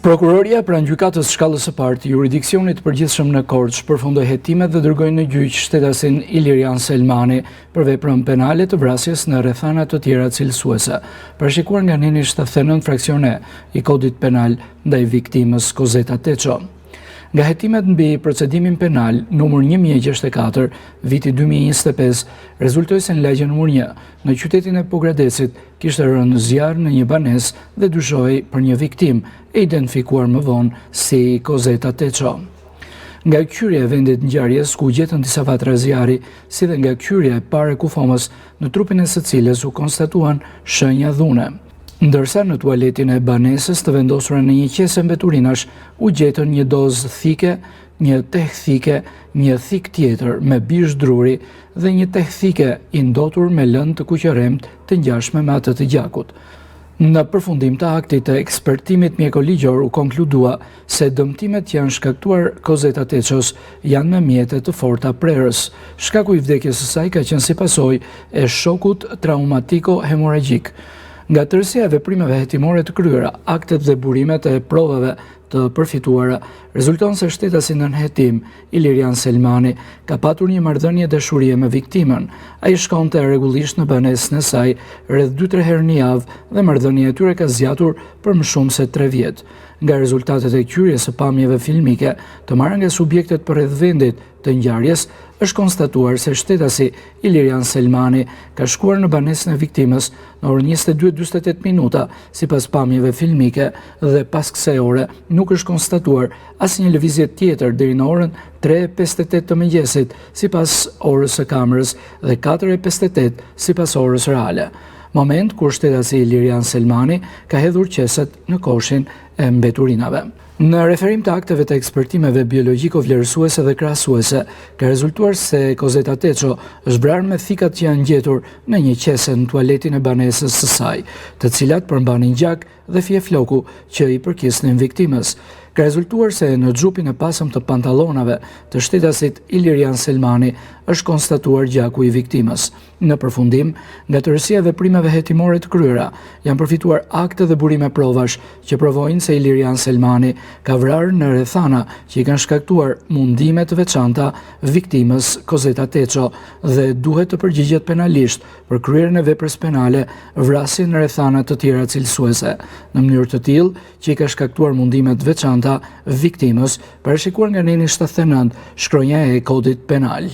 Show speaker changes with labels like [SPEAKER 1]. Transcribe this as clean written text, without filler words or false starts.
[SPEAKER 1] Prokuroria pranë gjykatës shkallës së parë të jurisdiksionit të përgjithshëm në Korçë përfundoi hetimet dhe dërgoi në gjyq shtetasin Ilirian Selmani për veprën penale të vrasjes në rrethana të tjera cilësuese, parashikuar nga neni 79 fraksion E i Kodit Penal ndaj viktimës Kozeta Teço. Nga hetimet mbi procedimin penal numër 1064 viti 2025 rezultoi se në lagje numër 1 në qytetin e Pogradecit kishte rënë zjarr në një banesë dhe dyshohej për një viktim e identifikuar më vonë si Kozeta Teço. Nga kyrja e vendit ngjarjes ku gjetën disa fatra zjarri, si dhe nga kyrja e parë e kufomës në trupin e së cilës u konstatuan shenja dhune. Ndërsa në tualetin e banesës të vendosura në një qese mbeturinash u gjetën një dozë thike, një teh thike, një thik tjetër me bish druri dhe një teh thike i ndotur me lëndë të kuqëremt të ngjashme me atë të gjakut. Në përfundim të aktit të ekspertimit mjekoligjor u konkludua se dëmtimet që janë shkaktuar Kozeta Teços janë me mjete të forta prerës. Shkaku i vdekjes së saj ka qenë si pasojë e shokut traumatiko-hemoragjik. Nga tërësia e veprimeve hetimore të kryera, aktet dhe burimet e provave të përfituara, rezulton se shtetasi nën hetim, Ilirian Selmani, ka patur një marrëdhënie dashurie me viktimën. Ai shkonte rregullisht në banesën e saj rreth 2-3 herë në javë dhe marrëdhënia e tyre ka zgjatur për më shumë se 3 vjet. Nga rezultatet e qyrjes së pamjeve filmike të marra nga subjektet përreth vendit të ngjarjes, është konstatuar se shtetasi Ilirian Selmani ka shkuar në banesën e viktimës në orën 22:48 minuta sipas pamjeve filmike dhe pas kësaj ore nuk është konstatuar asnjë lëvizje tjetër deri në orën 3:58 të mëngjesit sipas orës së kamerës dhe 4:58 sipas orës reale. Moment kur shtetasi Ilirian Selmani ka hedhur qeset në koshin e mbeturinave. Në referim të akteve të ekspertimeve biologjiko-vlerësuese dhe krahasuese, ka rezultuar se Kozeta Teço është vrarë me thikat që janë gjetur në një qese në tualetin e banesës së saj, të cilat përmbanin gjak dhe fjefloku që i përkisnin viktimës. Ka rezultuar se në xhupin e pasëm të pantallonave të shtetasit Ilirian Selmani është konstatuar gjaku i viktimës. Në përfundim, nga tërësia e veprimeve hetimore të kryera, janë përfituar akte dhe burime provash që provojnë se Ilirian Selmani ka vrarë në rrethana që i kanë shkaktuar mundime të veçanta viktimës Kozeta Teço dhe duhet të përgjigjet penalisht për kryerjen e veprës penale vrasje në rrethana të tjera cilësuese, në mënyrë të tillë që i ka shkaktuar mundime të veçanta viktimës, parashikuar nga neni 79 shkronja e Kodit Penal.